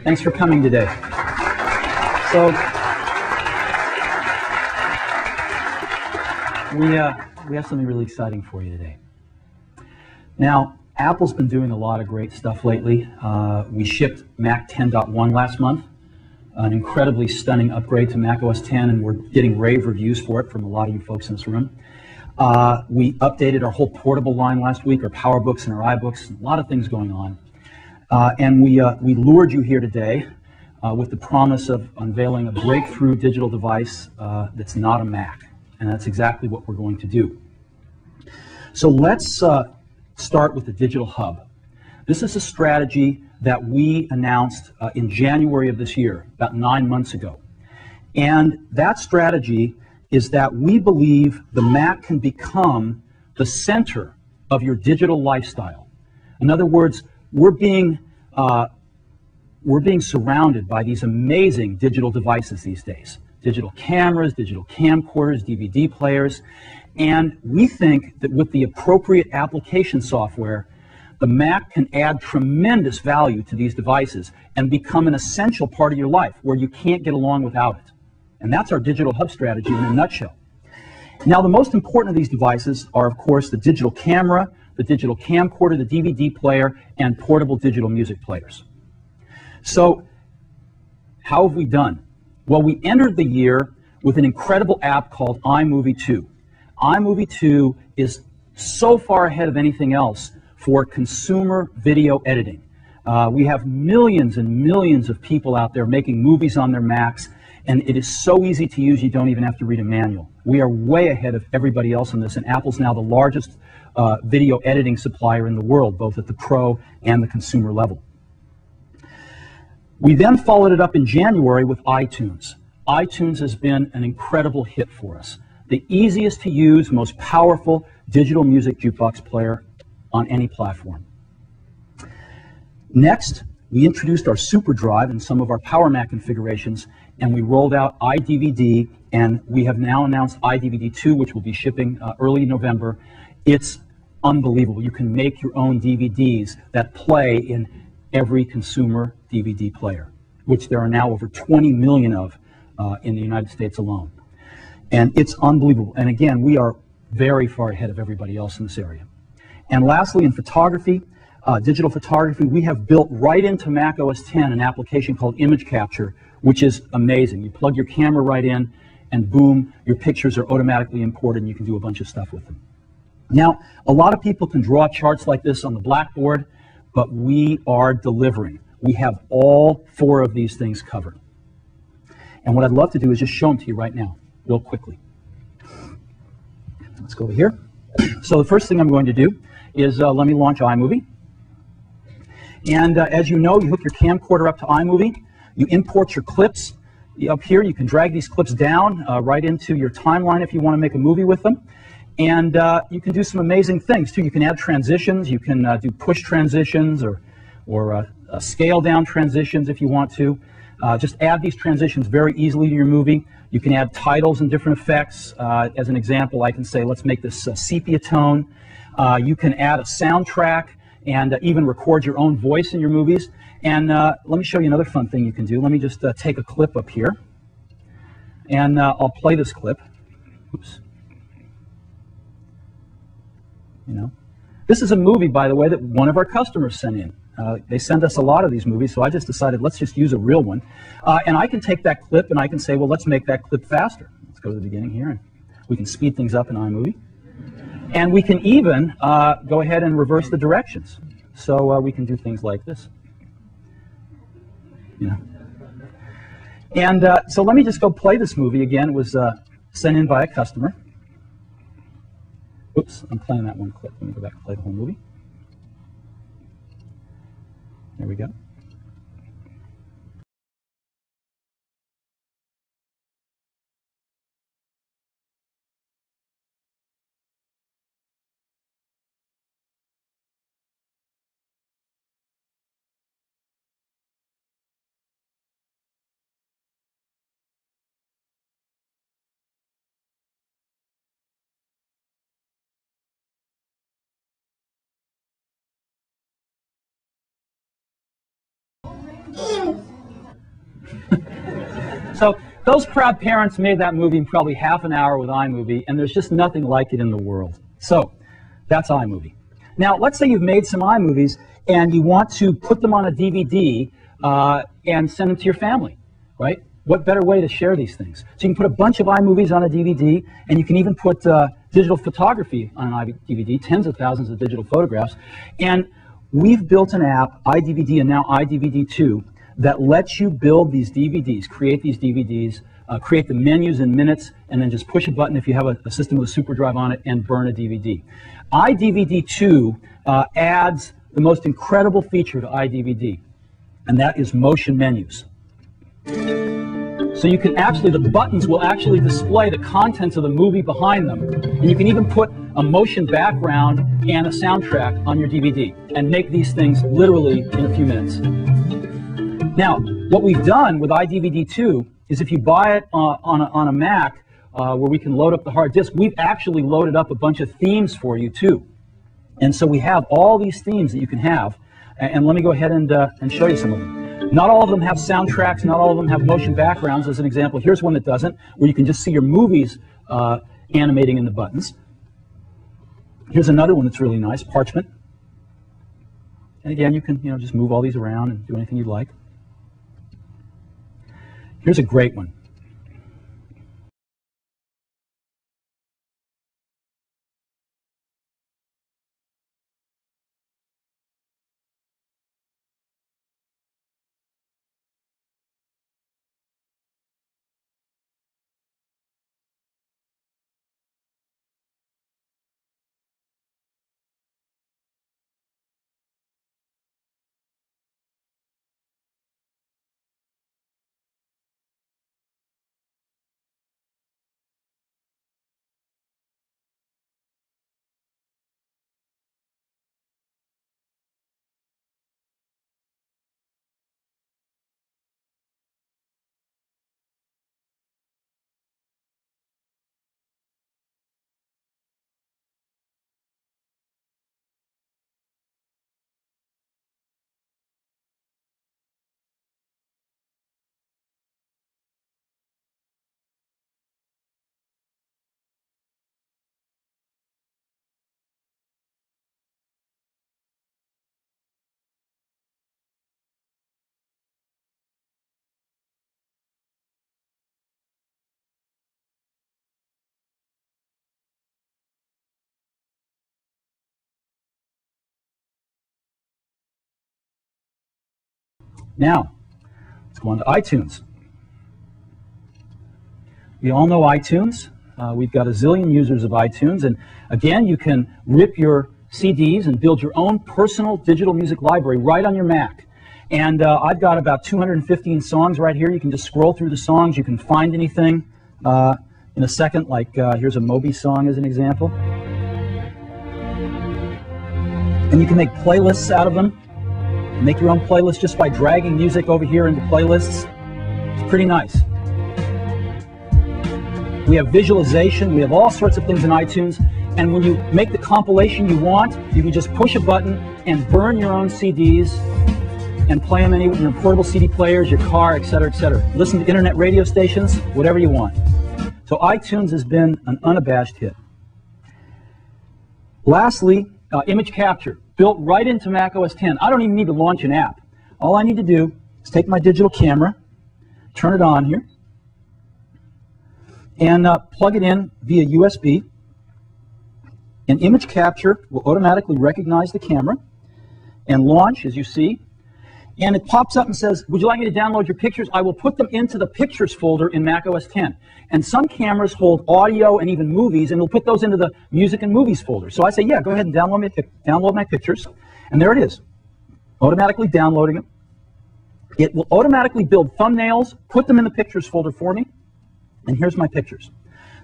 Thanks for coming today. So we have something really exciting for you today. Now, Apple's been doing a lot of great stuff lately. We shipped Mac 10.1 last month, an incredibly stunning upgrade to Mac OS 10, and we're getting rave reviews for it from a lot of you folks in this room. We updated our whole portable line last week, our PowerBooks and our iBooks, a lot of things going on. And we lured you here today with the promise of unveiling a breakthrough digital device that's not a Mac. And that's exactly what we're going to do. So let's start with the Digital Hub. This is a strategy that we announced in January of this year, about 9 months ago. And that strategy is that we believe the Mac can become the center of your digital lifestyle. In other words, we're being surrounded by these amazing digital devices these days. Digital cameras, digital camcorders, DVD players, and we think that with the appropriate application software, the Mac can add tremendous value to these devices and become an essential part of your life where you can't get along without it. And that's our Digital Hub strategy in a nutshell. Now, the most important of these devices are, of course, the digital camera, the digital camcorder, the DVD player, and portable digital music players. So, how have we done? Well, we entered the year with an incredible app called iMovie 2. iMovie 2 is so far ahead of anything else for consumer video editing. We have millions and millions of people out there making movies on their Macs, and it is so easy to use you don't even have to read a manual. We are way ahead of everybody else on this, and Apple's now the largest video editing supplier in the world, both at the pro and the consumer level. We then followed it up in January with iTunes. iTunes has been an incredible hit for us. The easiest to use, most powerful digital music jukebox player on any platform. Next, we introduced our Super Drive and some of our Power Mac configurations, and we rolled out iDVD, and we have now announced iDVD 2, which will be shipping early November. It's unbelievable. You can make your own DVDs that play in every consumer DVD player, which there are now over 20 million of in the United States alone. And it's unbelievable. And again, we are very far ahead of everybody else in this area. And lastly, in photography, digital photography, we have built right into Mac OS 10 an application called Image Capture, which is amazing. You plug your camera right in, and boom, your pictures are automatically imported, and you can do a bunch of stuff with them. Now, a lot of people can draw charts like this on the blackboard, but we are delivering. We have all 4 of these things covered. And what I'd love to do is just show them to you right now, real quickly. Let's go over here. So the first thing I'm going to do is let me launch iMovie. And as you know, you hook your camcorder up to iMovie. You import your clips. Up here, you can drag these clips down right into your timeline if you want to make a movie with them. And you can do some amazing things, too. You can add transitions. You can do push transitions or scale down transitions if you want to. Just add these transitions very easily to your movie. You can add titles and different effects. As an example, I can say, let's make this sepia tone. You can add a soundtrack and even record your own voice in your movies. And let me show you another fun thing you can do. Let me just take a clip up here. And I'll play this clip. Oops. You know, this is a movie, by the way, that one of our customers sent in. They send us a lot of these movies, so I just decided let's just use a real one. And I can take that clip and I can say, well, let's make that clip faster. Let's go to the beginning here, and we can speed things up in iMovie. And we can even go ahead and reverse the directions. So we can do things like this. You know. And so let me just go play this movie again. It was sent in by a customer. Oops, I'm playing that one clip. Let me go back and play the whole movie. There we go. So those proud parents made that movie in probably half an hour with iMovie, and there's just nothing like it in the world. So that's iMovie. Now, let's say you've made some iMovies and you want to put them on a DVD and send them to your family, right? What better way to share these things? So you can put a bunch of iMovies on a DVD, and you can even put digital photography on an iDVD, tens of thousands of digital photographs. And we've built an app, iDVD and now iDVD 2, that lets you build these DVDs, create these DVDs, create the menus in minutes, and then just push a button if you have a system with a super drive on it and burn a DVD. iDVD 2 adds the most incredible feature to iDVD, and that is motion menus. So you can actually, the buttons will actually display the contents of the movie behind them, and you can even put a motion background and a soundtrack on your DVD and make these things literally in a few minutes. Now, what we've done with iDVD 2 is if you buy it on a Mac where we can load up the hard disk, we've actually loaded up a bunch of themes for you too. And so we have all these themes that you can have, and let me go ahead and show you some of them. Not all of them have soundtracks, not all of them have motion backgrounds. As an example, here's one that doesn't, where you can just see your movies animating in the buttons. Here's another one that's really nice, Parchment. And again, you can just move all these around and do anything you'd like. Here's a great one. Now, let's go on to iTunes. We all know iTunes. We've got a zillion users of iTunes, and again, you can rip your CDs and build your own personal digital music library right on your Mac. And I've got about 215 songs right here. You can just scroll through the songs. You can find anything in a second, like here's a Moby song as an example. And you can make playlists out of them. Make your own playlist just by dragging music over here into playlists. It's pretty nice. We have visualization. We have all sorts of things in iTunes. And when you make the compilation you want, you can just push a button and burn your own CDs and play them in your portable CD players, your car, etc., etc. Listen to internet radio stations, whatever you want. So iTunes has been an unabashed hit. Lastly, image capture, built right into Mac OS X. I don't even need to launch an app. All I need to do is take my digital camera, turn it on here, and plug it in via USB. And image capture will automatically recognize the camera and launch, as you see. And it pops up and says, would you like me to download your pictures? I will put them into the Pictures folder in Mac OS X. And some cameras hold audio and even movies, and it'll put those into the Music and Movies folder. So I say, yeah, go ahead and download my pictures. And there it is, automatically downloading them. It will automatically build thumbnails, put them in the Pictures folder for me. And here's my pictures.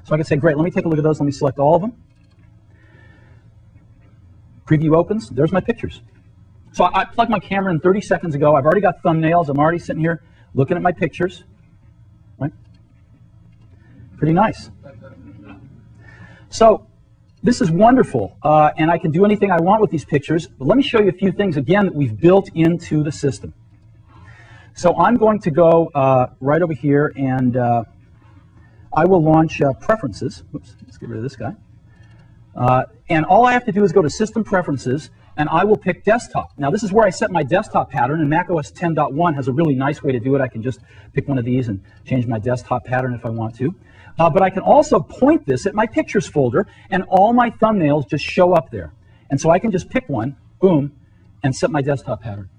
So I can say, great, let me take a look at those. Let me select all of them. Preview opens. There's my pictures. So I plugged my camera in 30 seconds ago. I've already got thumbnails. I'm already sitting here looking at my pictures. Right? Pretty nice. So this is wonderful, and I can do anything I want with these pictures. But let me show you a few things, again, that we've built into the system. So I'm going to go right over here, and I will launch Preferences. Oops, let's get rid of this guy. And all I have to do is go to System Preferences, and I will pick Desktop. Now, this is where I set my desktop pattern, and macOS 10.1 has a really nice way to do it. I can just pick one of these and change my desktop pattern if I want to. But I can also point this at my Pictures folder, and all my thumbnails just show up there. And so I can just pick one, boom, and set my desktop pattern.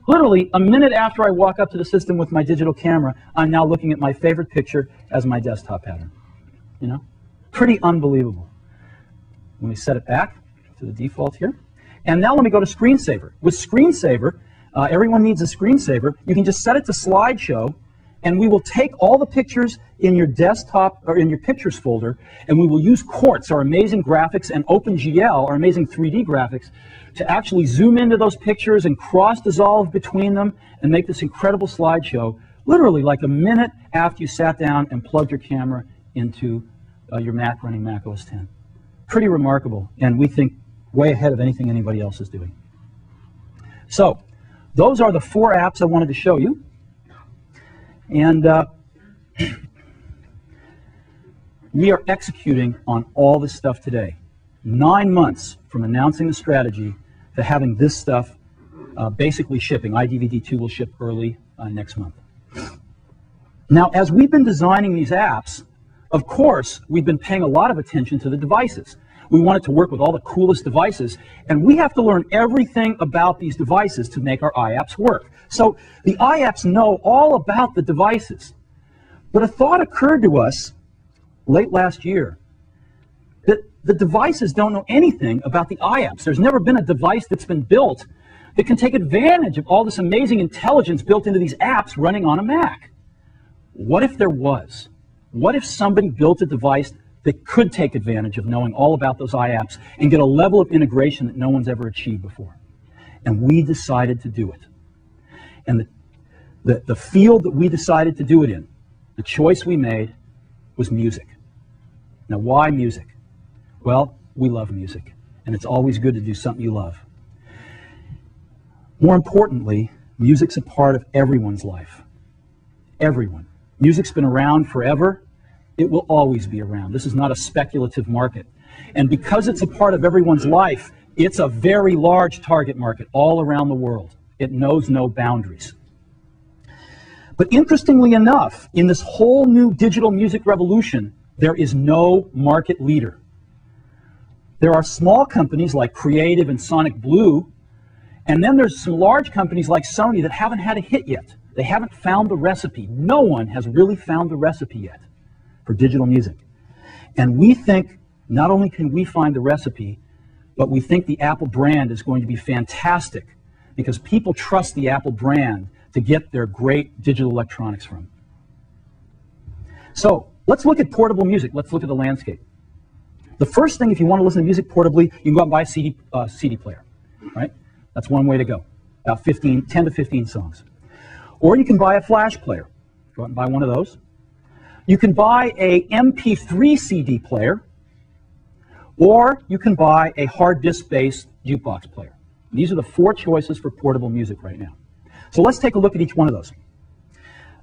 Literally, a minute after I walk up to the system with my digital camera, I'm now looking at my favorite picture as my desktop pattern. You know? Pretty unbelievable. Let me set it back to the default here. And now let me go to Screensaver. With Screensaver, everyone needs a screensaver. You can just set it to slideshow, and we will take all the pictures in your desktop or in your Pictures folder, and we will use Quartz, our amazing graphics, and OpenGL, our amazing 3D graphics, to actually zoom into those pictures and cross-dissolve between them and make this incredible slideshow, literally like a minute after you sat down and plugged your camera into your Mac running Mac OS X. Pretty remarkable, and we think way ahead of anything anybody else is doing. So, those are the 4 apps I wanted to show you. And we are executing on all this stuff today. 9 months from announcing the strategy to having this stuff basically shipping. iDVD2 will ship early next month. Now, as we've been designing these apps, of course, we've been paying a lot of attention to the devices. We want it to work with all the coolest devices, and we have to learn everything about these devices to make our iApps work. So the iApps know all about the devices. But a thought occurred to us late last year that the devices don't know anything about the iApps. There's never been a device that's been built that can take advantage of all this amazing intelligence built into these apps running on a Mac. What if there was? What if somebody built a device that could take advantage of knowing all about those iApps and get a level of integration that no one's ever achieved before? And we decided to do it. And the field that we decided to do it in, the choice we made, was music. Now, why music? Well, we love music, and it's always good to do something you love. More importantly, music's a part of everyone's life. Everyone. Music's been around forever. It will always be around. This is not a speculative market. And because it's a part of everyone's life, it's a very large target market all around the world. It knows no boundaries. But interestingly enough, in this whole new digital music revolution, there is no market leader. There are small companies like Creative and Sonic Blue, and then there's some large companies like Sony that haven't had a hit yet. They haven't found the recipe. No one has really found the recipe yet for digital music. And we think not only can we find the recipe, but we think the Apple brand is going to be fantastic because people trust the Apple brand to get their great digital electronics from. So let's look at portable music. Let's look at the landscape. The first thing, if you want to listen to music portably, you can go out and buy a CD player, right? That's one way to go, about 10 to 15 songs. Or you can buy a flash player. Go out and buy one of those. You can buy a MP3 CD player, or you can buy a hard disk-based jukebox player. These are the 4 choices for portable music right now. So let's take a look at each one of those.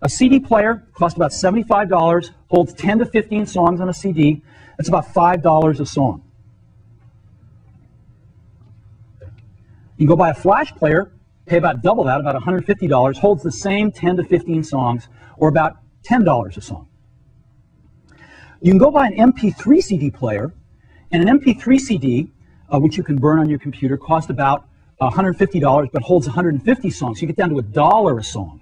A CD player costs about $75, holds 10 to 15 songs on a CD. That's about $5 a song. You can go buy a flash player, pay about double that, about $150, holds the same 10 to 15 songs, or about $10 a song. You can go buy an MP3 CD player, and an MP3 CD, which you can burn on your computer, costs about $150, but holds 150 songs. So you get down to $1 a song.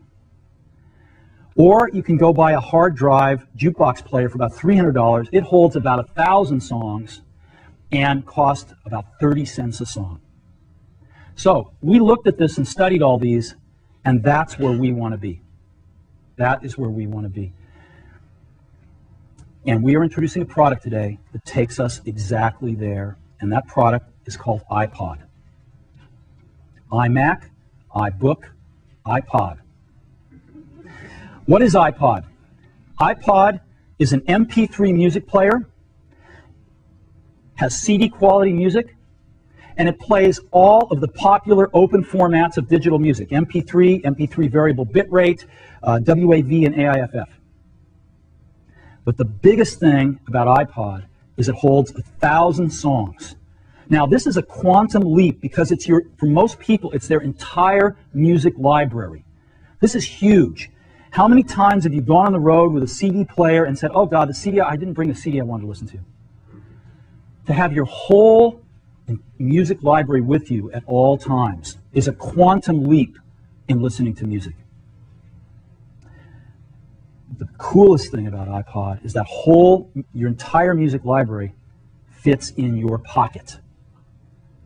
Or you can go buy a hard drive jukebox player for about $300. It holds about 1,000 songs and costs about 30 cents a song. So we looked at this and studied all these, and that's where we want to be. That is where we want to be. And we are introducing a product today that takes us exactly there, and that product is called iPod. iMac, iBook, iPod. What is iPod? iPod is an MP3 music player, has CD quality music, and it plays all of the popular open formats of digital music, MP3, MP3 variable bitrate, WAV, and AIFF. But the biggest thing about iPod is it holds 1,000 songs. Now, this is a quantum leap because for most people, it's their entire music library. This is huge. How many times have you gone on the road with a CD player and said, oh God, the CD, I didn't bring the CD I wanted to listen to? To have your whole music library with you at all times is a quantum leap in listening to music. The coolest thing about iPod is that your entire music library fits in your pocket.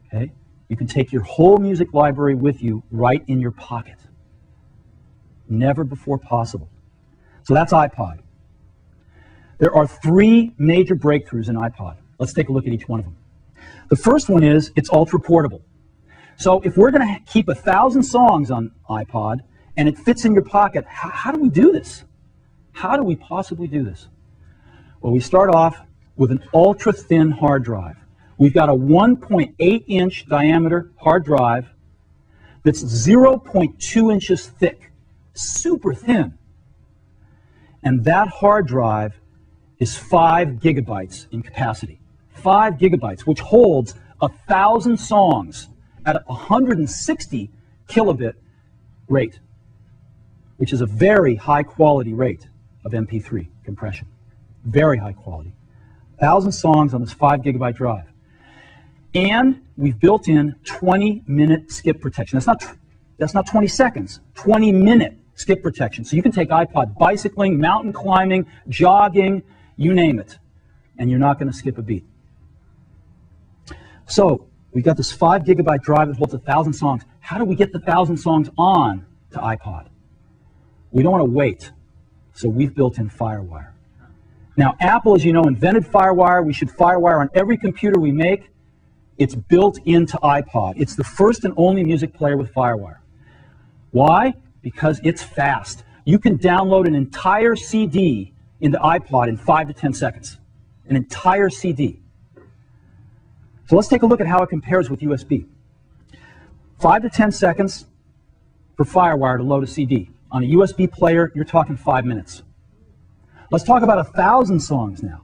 Okay? You can take your whole music library with you right in your pocket. Never before possible. So that's iPod. There are 3 major breakthroughs in iPod. Let's take a look at each one of them. The first one is it's ultra portable. So if we're going to keep 1,000 songs on iPod and it fits in your pocket, how do we do this? How do we possibly do this? Well, we start off with an ultra thin hard drive. We've got a 1.8-inch diameter hard drive that's 0.2 inches thick, super thin. And that hard drive is 5 gigabytes in capacity. 5 gigabytes, which holds 1,000 songs at 160 kilobit rate, which is a very high quality rate of MP3 compression. Very high quality. 1,000 songs on this 5 gigabyte drive. And we've built in 20-minute skip protection. That's not 20 seconds, 20-minute skip protection. So you can take iPod bicycling, mountain climbing, jogging, you name it, and you're not going to skip a beat. So we've got this 5 gigabyte drive that holds 1,000 songs. How do we get the 1,000 songs on to iPod? We don't want to wait, so we've built in FireWire. Now, Apple, as you know, invented FireWire. We should FireWire on every computer we make. It's built into iPod. It's the first and only music player with FireWire. Why? Because it's fast. You can download an entire CD into iPod in 5 to 10 seconds. An entire CD. So let's take a look at how it compares with USB. 5 to 10 seconds for FireWire to load a CD. On a USB player, you're talking 5 minutes. Let's talk about 1,000 songs now.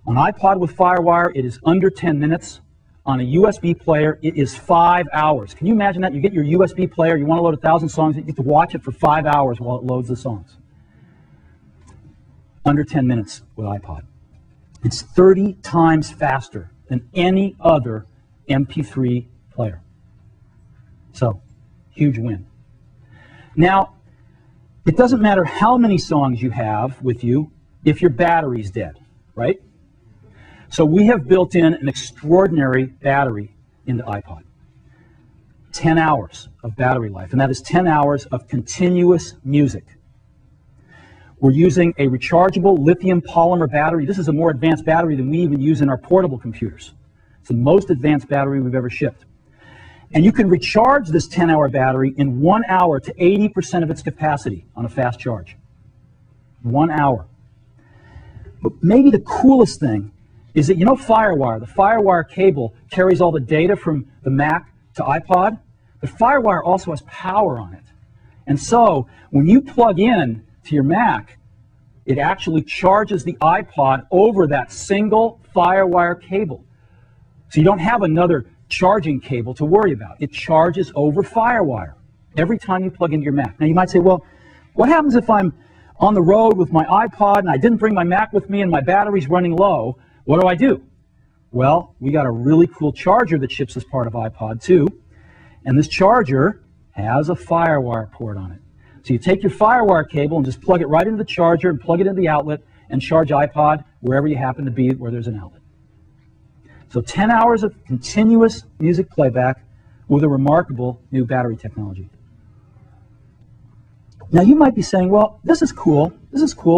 On iPod with FireWire, it is under 10 minutes. On a USB player, it is 5 hours. Can you imagine that? You get your USB player, you want to load 1,000 songs, you get to watch it for 5 hours while it loads the songs. Under 10 minutes with iPod. It's 30 times faster than any other MP3 player. So, huge win. Now, it doesn't matter how many songs you have with you if your battery's dead, right? So we have built in an extraordinary battery into iPod. 10 hours of battery life, and that is 10 hours of continuous music. We're using a rechargeable lithium polymer battery. This is a more advanced battery than we even use in our portable computers. It's the most advanced battery we've ever shipped. And you can recharge this 10-hour battery in 1 hour to 80% of its capacity on a fast charge. 1 hour. But maybe the coolest thing is that, you know, FireWire, the FireWire cable carries all the data from the Mac to iPod, but FireWire also has power on it. And so when you plug in to your Mac, it actually charges the iPod over that single FireWire cable. So you don't have another charging cable to worry about. It charges over FireWire every time you plug into your Mac. Now you might say, well, what happens if I'm on the road with my iPod and I didn't bring my Mac with me and my battery's running low? What do I do? Well, we got a really cool charger that ships as part of iPod too, and this charger has a FireWire port on it. So you take your FireWire cable and just plug it right into the charger and plug it into the outlet and charge iPod wherever you happen to be where there's an outlet. So 10 hours of continuous music playback with a remarkable new battery technology. Now you might be saying, well, this is cool,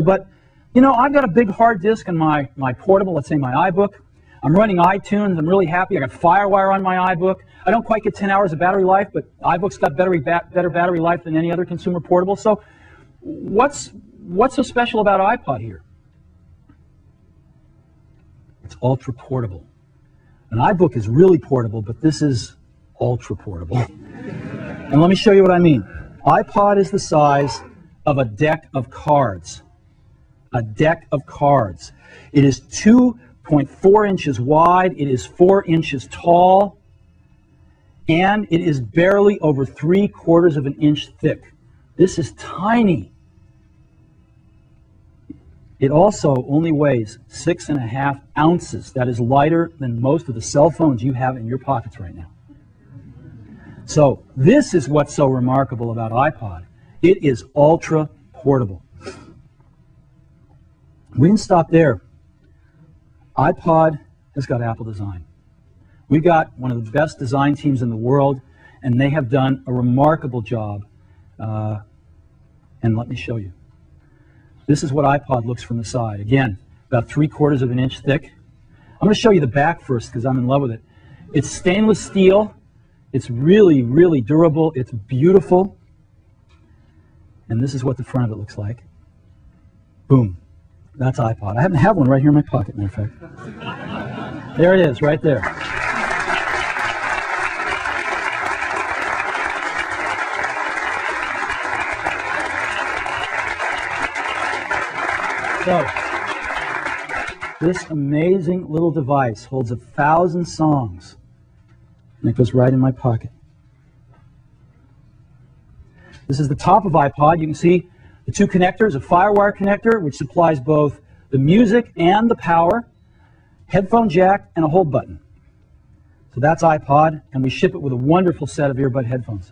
but you know, I've got a big hard disk in my portable, let's say my iBook. I'm running iTunes, I'm really happy, I got FireWire on my iBook. I don't quite get 10 hours of battery life, but iBook's got better battery life than any other consumer portable. So what's so special about iPod here? It's ultra portable. An iBook is really portable, but this is ultra portable. And let me show you what I mean. iPod is the size of a deck of cards. A deck of cards. It is 2.4 inches wide, it is 4 inches tall, and it is barely over 3/4 of an inch thick. This is tiny. It also only weighs 6.5 ounces. That is lighter than most of the cell phones you have in your pockets right now. So this is what's so remarkable about iPod. It is ultra portable. We didn't stop there. iPod has got Apple design. We've got one of the best design teams in the world, and they have done a remarkable job. And let me show you. This is what iPod looks from the side. Again, about 3/4 of an inch thick. I'm going to show you the back first because I'm in love with it. It's stainless steel. It's really, really durable. It's beautiful. And this is what the front of it looks like. Boom. That's iPod. I happen to have one right here in my pocket, matter of fact. There it is, right there. So, this amazing little device holds 1,000 songs, and it goes right in my pocket. This is the top of iPod. You can see the two connectors, a FireWire connector, which supplies both the music and the power, headphone jack, and a hold button. So that's iPod, and we ship it with a wonderful set of earbud headphones.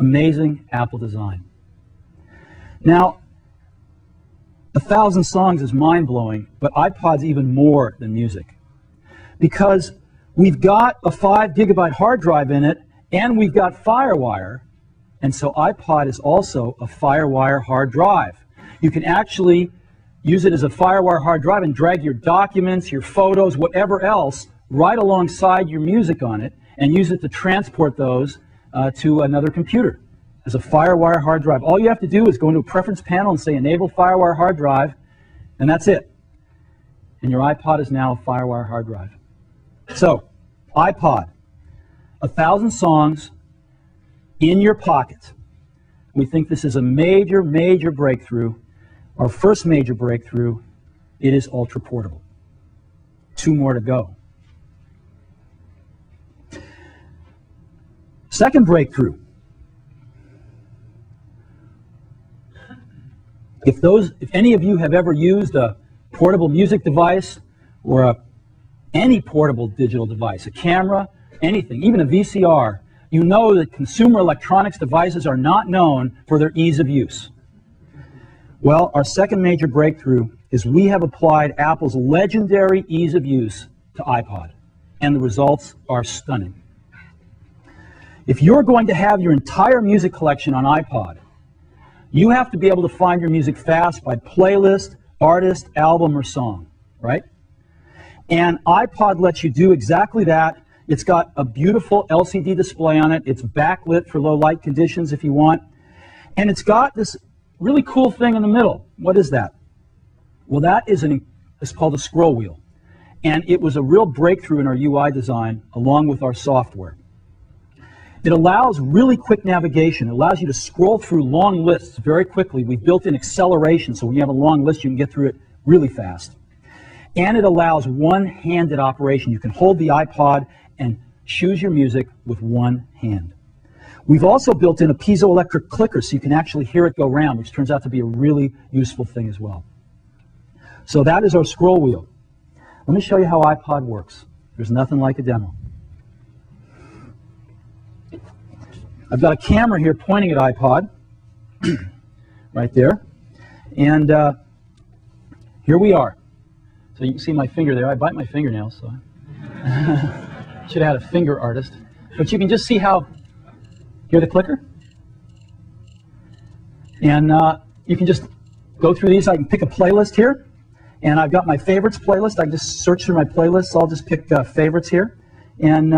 Amazing Apple design. Now, 1,000 songs is mind-blowing, but iPod's even more than music. Because we've got a 5 GB hard drive in it, and we've got FireWire, and so iPod is also a FireWire hard drive. You can actually use it as a FireWire hard drive and drag your documents, your photos, whatever else, right alongside your music on it, and use it to transport those to another computer as a FireWire hard drive. All you have to do is go into a preference panel and say Enable FireWire hard drive, and that's it. And your iPod is now a FireWire hard drive. So, iPod, 1,000 songs in your pocket. We think this is a major, major breakthrough. Our first major breakthrough, it is ultra portable. 2 more to go. Second breakthrough. If any of you have ever used a portable music device or any portable digital device, a camera, anything, even a VCR, you know that consumer electronics devices are not known for their ease of use. Well, our second major breakthrough is we have applied Apple's legendary ease of use to iPod, and the results are stunning. If you're going to have your entire music collection on iPod, you have to be able to find your music fast by playlist, artist, album, or song, right? And iPod lets you do exactly that. It's got a beautiful LCD display on it. It's backlit for low light conditions if you want. And it's got this really cool thing in the middle. What is that? Well, that is it's called a scroll wheel. And it was a real breakthrough in our UI design along with our software. It allows really quick navigation. It allows you to scroll through long lists very quickly. We've built in acceleration, so when you have a long list, you can get through it really fast. And it allows one-handed operation. You can hold the iPod and choose your music with one hand. We've also built in a piezoelectric clicker so you can actually hear it go round, which turns out to be a really useful thing as well. So that is our scroll wheel. Let me show you how iPod works. There's nothing like a demo. I've got a camera here pointing at iPod, right there. And here we are. So you can see my finger there. I bite my fingernails, so should have had a finger artist. But you can just see how, hear the clicker? And you can just go through these. I can pick a playlist here. And I've got my favorites playlist. I can just search through my playlists. I'll just pick favorites here. And,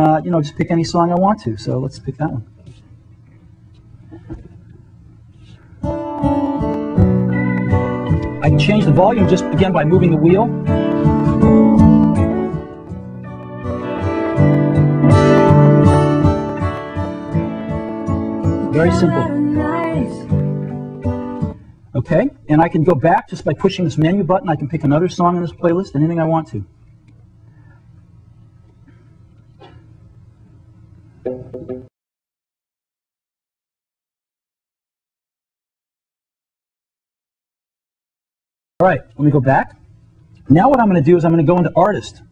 just pick any song I want to. So let's pick that one. I can change the volume just, again, by moving the wheel. Very simple. Okay, and I can go back just by pushing this menu button. I can pick another song in this playlist, anything I want to. All right, let me go back. Now what I'm going to do is I'm going to go into Artist.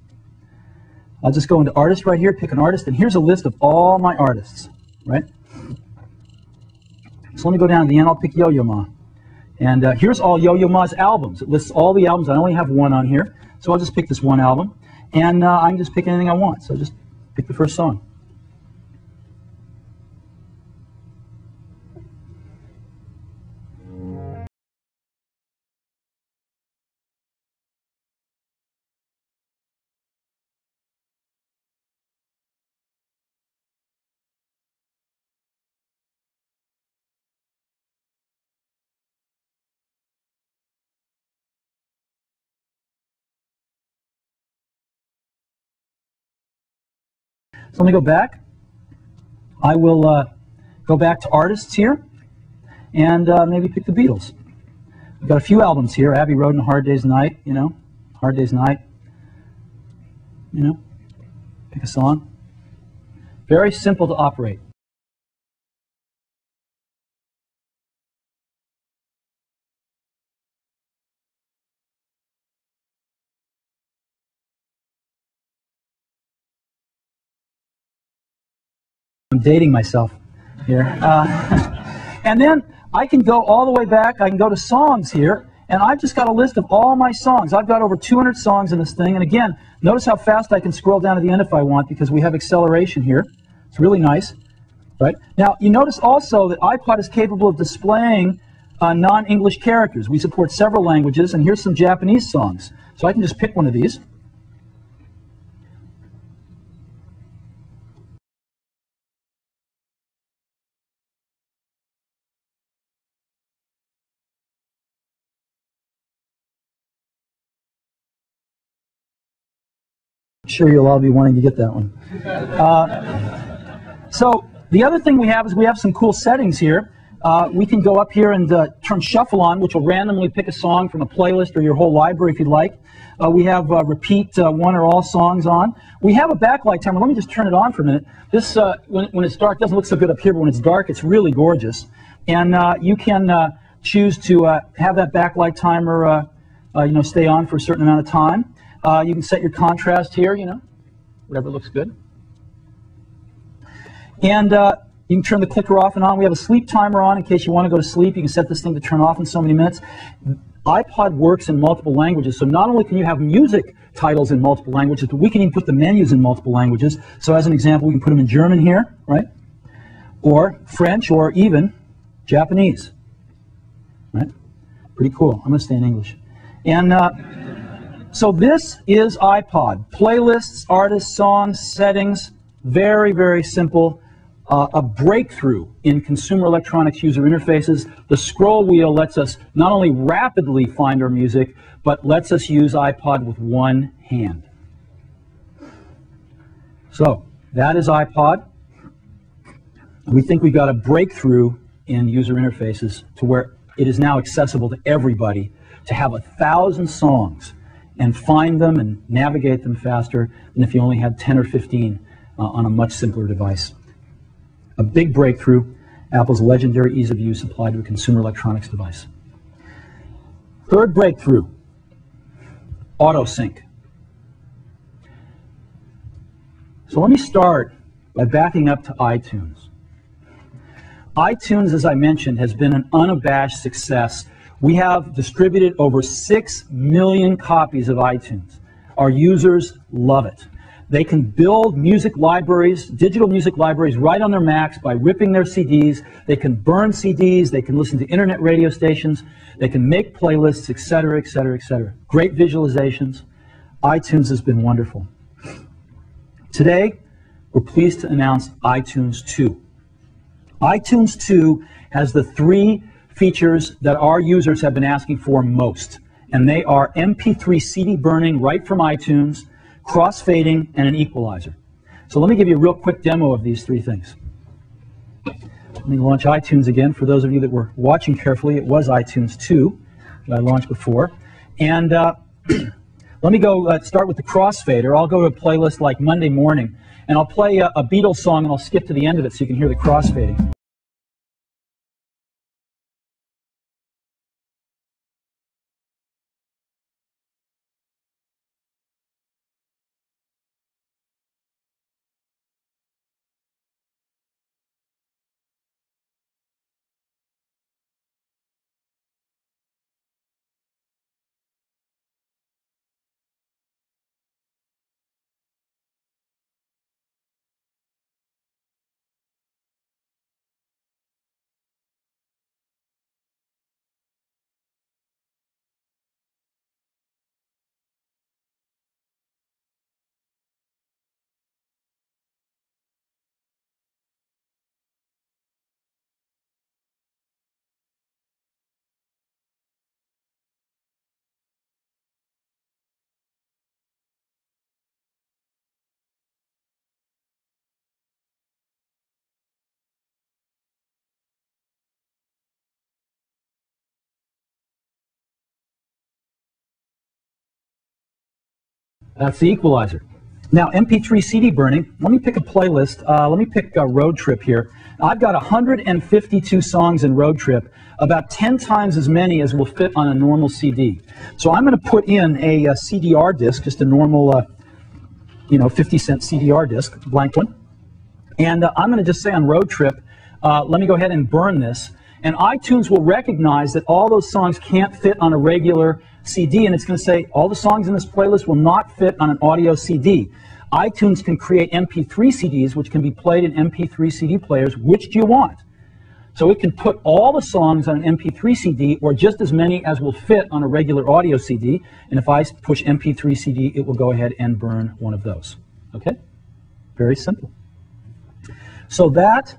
I'll just go into Artist right here, pick an artist, and here's a list of all my artists, right? So let me go down to the end, I'll pick Yo-Yo Ma. And here's all Yo-Yo Ma's albums. It lists all the albums. I only have one on here, so I'll just pick this one album. And I can just pick anything I want, so just pick the first song. So let me go back. I will go back to artists here and maybe pick the Beatles. We've got a few albums here. Abbey Road and Hard Day's Night, you know. Hard Day's Night. You know, pick a song. Very simple to operate. I'm dating myself here. And then I can go all the way back. I can go to songs here, and I've just got a list of all my songs. I've got over 200 songs in this thing. And again, notice how fast I can scroll down to the end if I want, because we have acceleration here. It's really nice. Right? Now, you notice also that iPod is capable of displaying non-English characters. We support several languages, and here's some Japanese songs. So I can just pick one of these. I'm sure you'll all be wanting to get that one. So the other thing we have is we have some cool settings here. We can go up here and turn Shuffle on, which will randomly pick a song from a playlist or your whole library if you'd like. We have repeat one or all songs on. We have a backlight timer. Let me just turn it on for a minute. This, when it's dark, doesn't look so good up here, but when it's dark, it's really gorgeous. And you can choose to have that backlight timer stay on for a certain amount of time. You can set your contrast here, whatever looks good. And you can turn the clicker off and on. We have a sleep timer on in case you want to go to sleep. You can set this thing to turn off in so many minutes. iPod works in multiple languages, so not only can you have music titles in multiple languages, but we can even put the menus in multiple languages. So as an example, we can put them in German here, right? Or French, or even Japanese, right? Pretty cool. I'm going to stay in English. And so this is iPod. Playlists, artists, songs, settings, very, very simple. A breakthrough in consumer electronics user interfaces. The scroll wheel lets us not only rapidly find our music, but lets us use iPod with one hand. So that is iPod. We think we've got a breakthrough in user interfaces to where it is now accessible to everybody to have 1,000 songs and find them and navigate them faster than if you only had 10 or 15 on a much simpler device. A big breakthrough, Apple's legendary ease of use applied to a consumer electronics device. Third breakthrough, auto-sync. So let me start by backing up to iTunes. iTunes, as I mentioned, has been an unabashed success. We have distributed over 6 million copies of iTunes. Our users love it. They can build music libraries, digital music libraries, right on their Macs by ripping their CDs. They can burn CDs. They can listen to internet radio stations. They can make playlists, etc., etc., etc. Great visualizations. iTunes has been wonderful. Today, we're pleased to announce iTunes 2. iTunes 2 has the 3 features that our users have been asking for most, and they are MP3 CD burning right from iTunes, crossfading, and an equalizer. So let me give you a real quick demo of these 3 things. Let me launch iTunes again. For those of you that were watching carefully, it was iTunes 2 that I launched before. And let me go start with the crossfader. I'll go to a playlist like Monday Morning, and I'll play a Beatles song, and I'll skip to the end of it so you can hear the crossfading. That's the equalizer. Now, MP3 CD burning, let me pick a playlist. Let me pick a Road Trip here. I've got 152 songs in Road Trip, about 10 times as many as will fit on a normal CD. So I'm going to put in a CDR disc, just a normal, 50-cent CDR disc, blank one. And I'm going to just say on Road Trip, let me go ahead and burn this. And iTunes will recognize that all those songs can't fit on a regular CD, and it's going to say all the songs in this playlist will not fit on an audio CD. iTunes can create MP3 CDs, which can be played in MP3 CD players. Which do you want? So it can put all the songs on an MP3 CD, or just as many as will fit on a regular audio CD. And if I push MP3 CD, it will go ahead and burn one of those. Okay? Very simple. So that,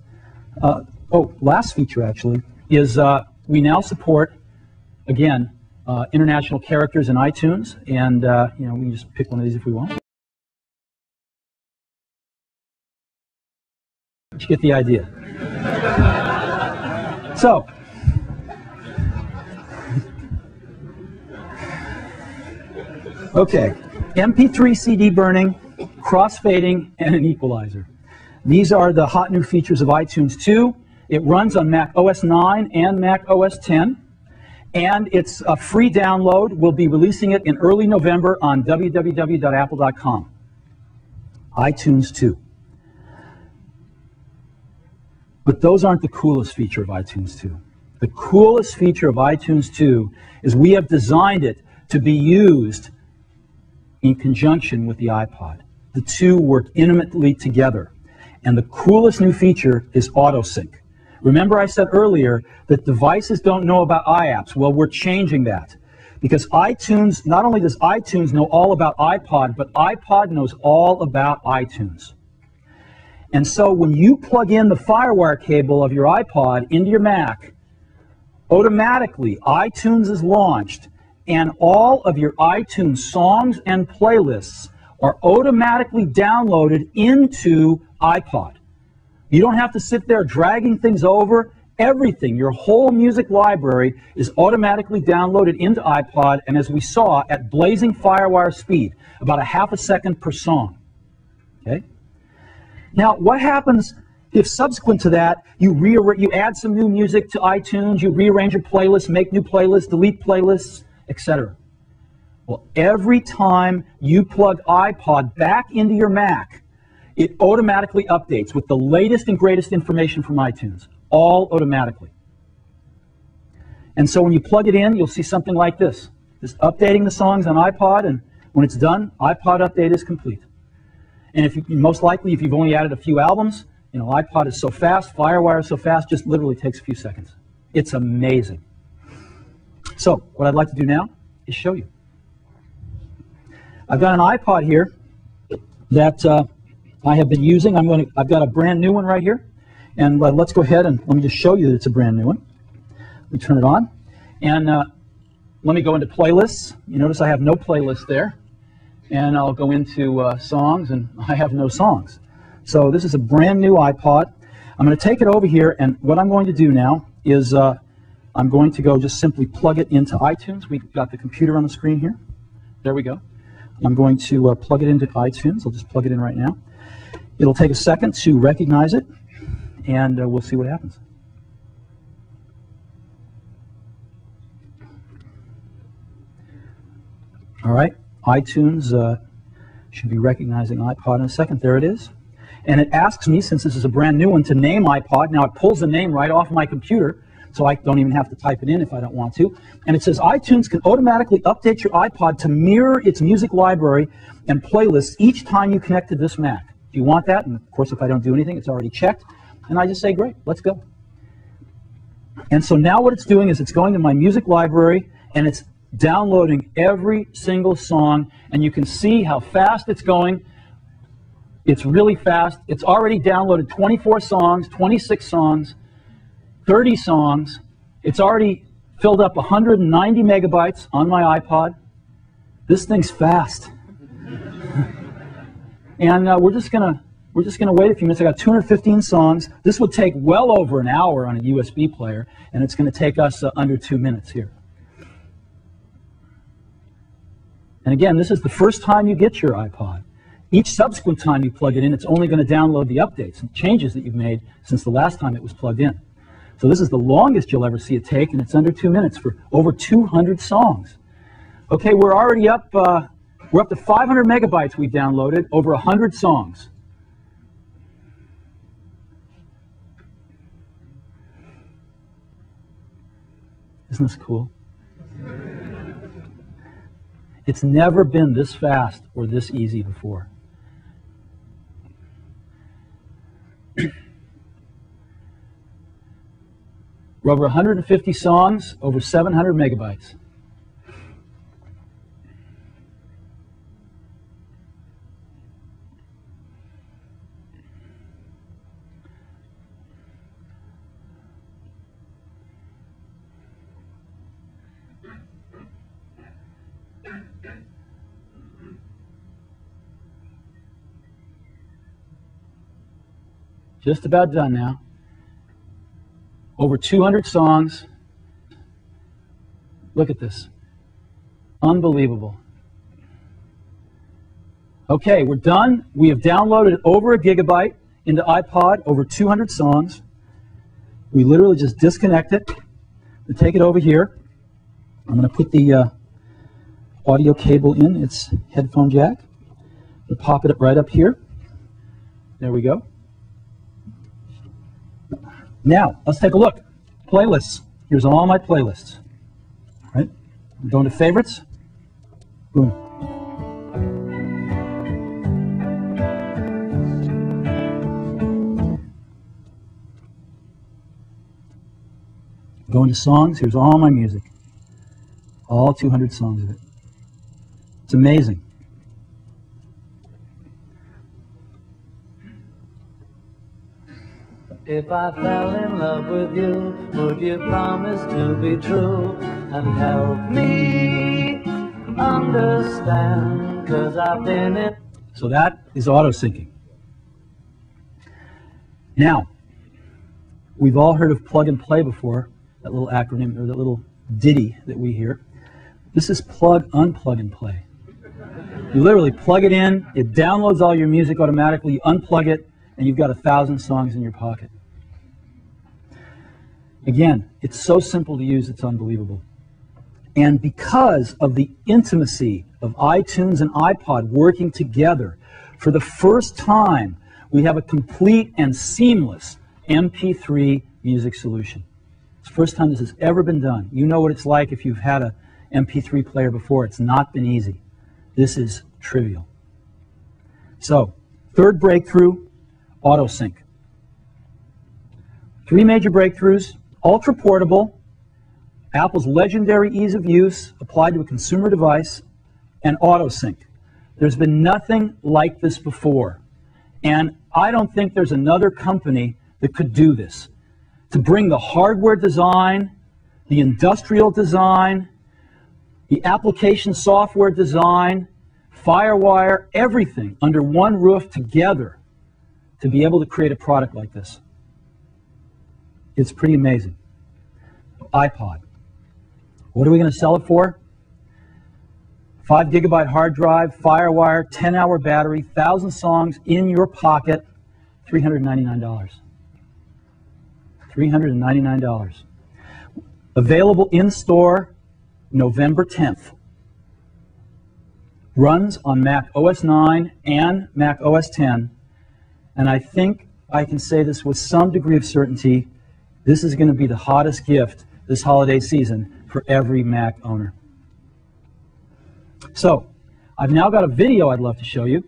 last feature actually, is we now support, again, international characters in iTunes, and we can just pick one of these if we want. You get the idea. So, okay, MP3 CD burning, crossfading, and an equalizer. These are the hot new features of iTunes 2. It runs on Mac OS 9 and Mac OS 10. And it's a free download. We'll be releasing it in early November on www.apple.com. iTunes 2. But those aren't the coolest feature of iTunes 2. The coolest feature of iTunes 2 is we have designed it to be used in conjunction with the iPod. The two work intimately together. And the coolest new feature is AutoSync. Remember I said earlier that devices don't know about iApps. Well, we're changing that. Because iTunes, not only does iTunes know all about iPod, but iPod knows all about iTunes. And so when you plug in the FireWire cable of your iPod into your Mac, automatically iTunes is launched, and all of your iTunes songs and playlists are automatically downloaded into iPod. You don't have to sit there dragging things over. Everything, your whole music library, is automatically downloaded into iPod, and as we saw, at blazing FireWire speed, about a half a second per song. Okay? Now, what happens if subsequent to that, you add some new music to iTunes, you rearrange your playlist, make new playlists, delete playlists, etc.? Well, every time you plug iPod back into your Mac, it automatically updates with the latest and greatest information from iTunes, all automatically. And so when you plug it in, you'll see something like this. Just updating the songs on iPod, and when it's done, iPod update is complete. And most likely, if you've only added a few albums, iPod is so fast, FireWire is so fast, just literally takes a few seconds. It's amazing. So what I'd like to do now is show you. I've got an iPod here that I have been using. I've got a brand new one right here, and let's go ahead and let me just show you that it's a brand new one. Let me turn it on, and let me go into playlists. You notice I have no playlist there, and I'll go into songs, and I have no songs. So this is a brand new iPod. I'm going to take it over here, and what I'm going to do now is I'm going to go just simply plug it into iTunes. We've got the computer on the screen here. There we go. I'm going to plug it into iTunes. I'll just plug it in right now. It'll take a second to recognize it, and we'll see what happens. All right, iTunes should be recognizing iPod in a second. There it is. And it asks me, since this is a brand new one, to name iPod. Now it pulls the name right off my computer, so I don't even have to type it in if I don't want to. And it says iTunes can automatically update your iPod to mirror its music library and playlists each time you connect to this Mac. Do you want that? And of course, if I don't do anything, it's already checked. And I just say, great, let's go. And so now what it's doing is it's going to my music library, and it's downloading every single song, and you can see how fast it's going. It's really fast. It's already downloaded 24 songs, 26 songs, 30 songs. It's already filled up 190 megabytes on my iPod. This thing's fast. And we're just gonna wait a few minutes. I got 215 songs. This would take well over an hour on a USB player, and it's going to take us under 2 minutes here. And again, this is the first time you get your iPod. Each subsequent time you plug it in, it's only going to download the updates and changes that you've made since the last time it was plugged in. So this is the longest you'll ever see it take, and it's under 2 minutes for over 200 songs. Okay, we're already up. We're up to 500 megabytes we've downloaded, over 100 songs. Isn't this cool? It's never been this fast or this easy before. We're over 150 songs, over 700 megabytes. Just about done now. Over 200 songs. Look at this. Unbelievable. Okay, we're done. We have downloaded over a gigabyte into iPod, over 200 songs. We literally just disconnect it. We take it over here. I'm going to put the audio cable in its headphone jack. We'll pop it right up here. There we go. Now, let's take a look. Playlists. Here's all my playlists. All right? I'm going to favorites. Boom. Going to songs. Here's all my music. All 200 songs of it. It's amazing. If I fell in love with you, would you promise to be true and help me understand? 'Cause I've been in. So that is auto-syncing. Now, we've all heard of plug and play before, that little acronym or that little ditty that we hear. This is plug, unplug, and play. You literally plug it in, it downloads all your music automatically, you unplug it, and you've got 1,000 songs in your pocket. Again, it's so simple to use, it's unbelievable. And because of the intimacy of iTunes and iPod working together, for the first time, we have a complete and seamless MP3 music solution. It's the first time this has ever been done. You know what it's like if you've had an MP3 player before. It's not been easy. This is trivial. So, third breakthrough, AutoSync. 3 major breakthroughs: ultra portable, Apple's legendary ease of use applied to a consumer device, and AutoSync. There's been nothing like this before. And I don't think there's another company that could do this. To bring the hardware design, the industrial design, the application software design, FireWire, everything under one roof together to be able to create a product like this. It's pretty amazing. iPod. What are we going to sell it for? 5 gigabyte hard drive, FireWire, 10-hour battery, 1,000 songs in your pocket, $399. $399. Available in store November 10th. Runs on Mac OS 9 and Mac OS 10. And I think I can say this with some degree of certainty. This is going to be the hottest gift this holiday season for every Mac owner. So, I've now got a video I'd love to show you.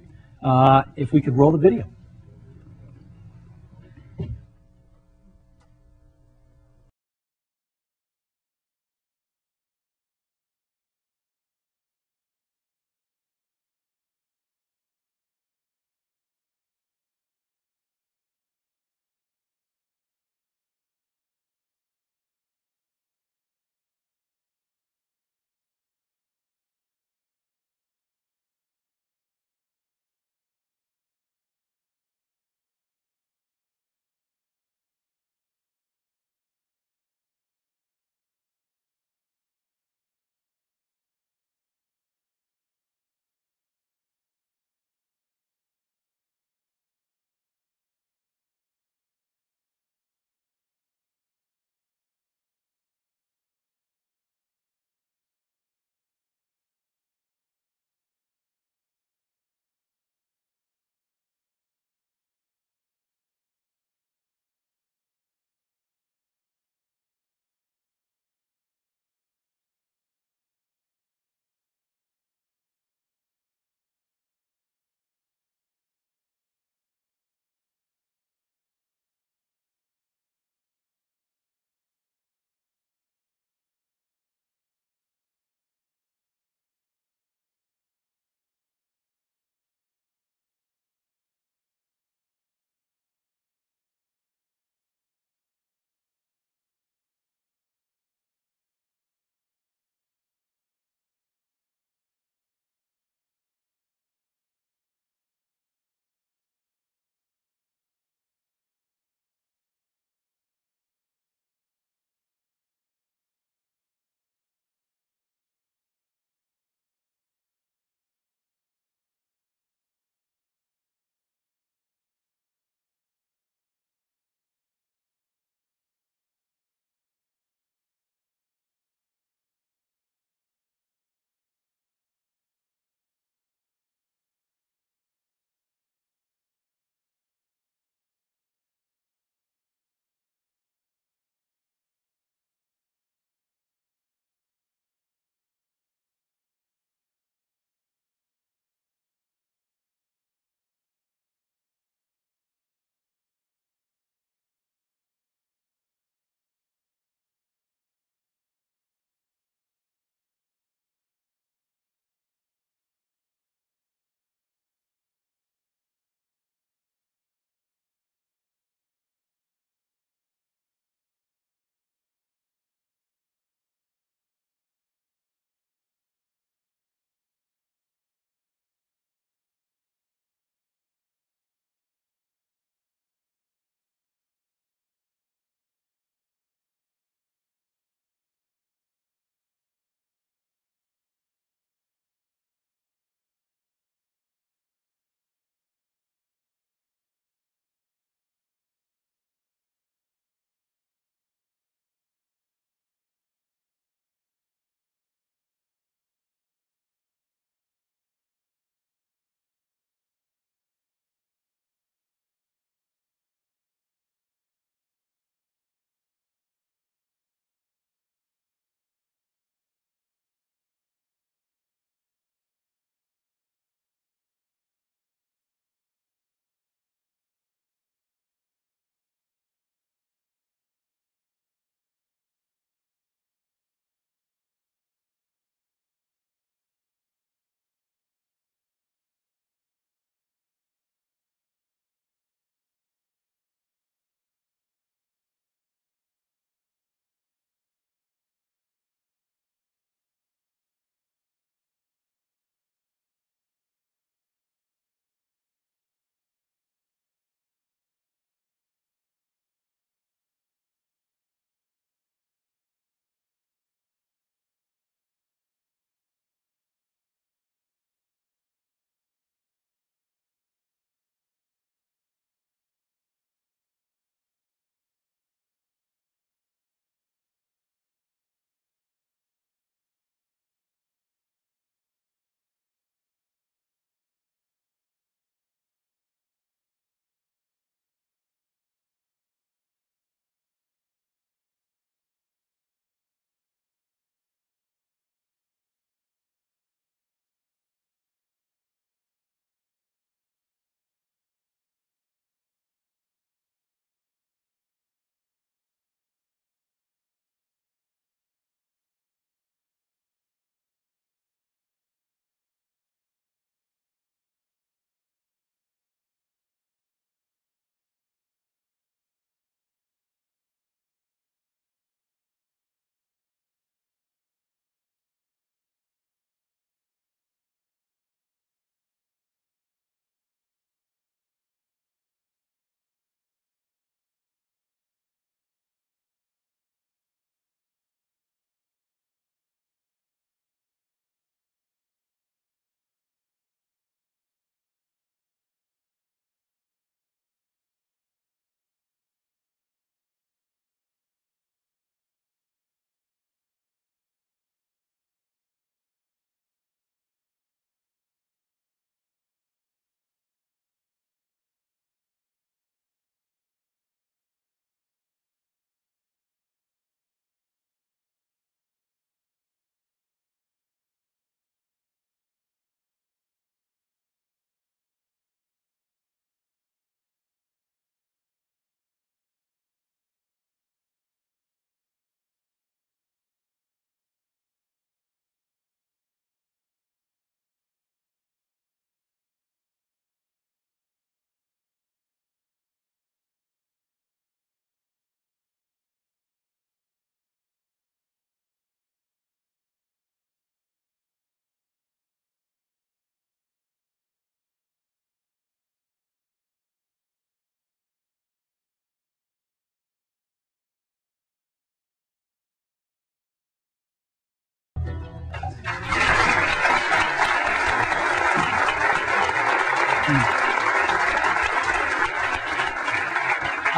If we could roll the video.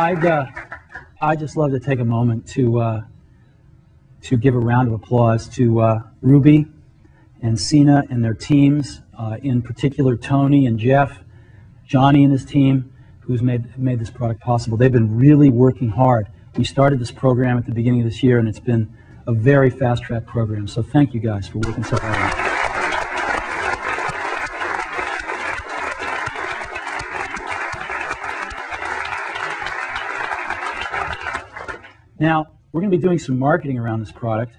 I'd just love to take a moment to give a round of applause to Ruby and Sina and their teams, in particular Tony and Jeff, Johnny and his team, who's made this product possible. They've been really working hard. We started this program at the beginning of this year, and it's been a very fast-track program. So thank you guys for working so hard. Now, we're going to be doing some marketing around this product.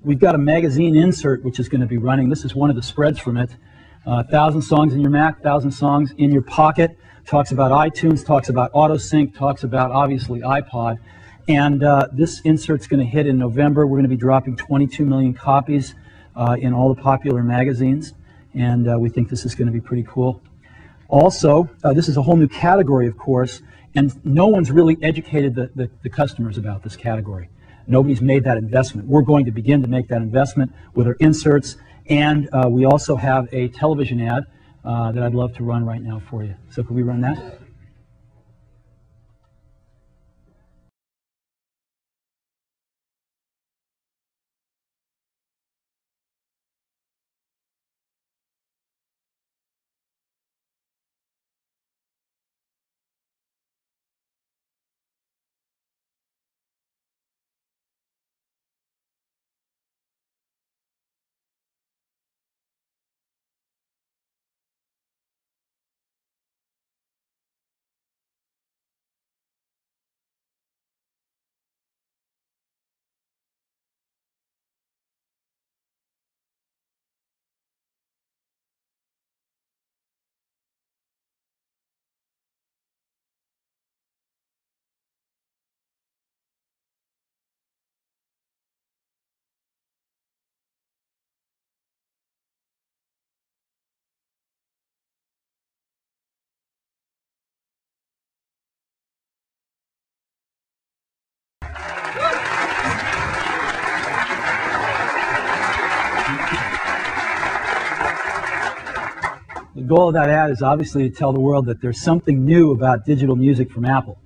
We've got a magazine insert which is going to be running. This is one of the spreads from it. 1,000 songs in your Mac, 1,000 songs in your pocket. Talks about iTunes, talks about AutoSync, talks about, obviously, iPod. And this insert's going to hit in November. We're going to be dropping 22 million copies in all the popular magazines. And we think this is going to be pretty cool. Also, this is a whole new category, of course. And no one's really educated the customers about this category. Nobody's made that investment. We're going to begin to make that investment with our inserts, and we also have a television ad that I'd love to run right now for you. So can we run that? The goal of that ad is obviously to tell the world that there's something new about digital music from Apple.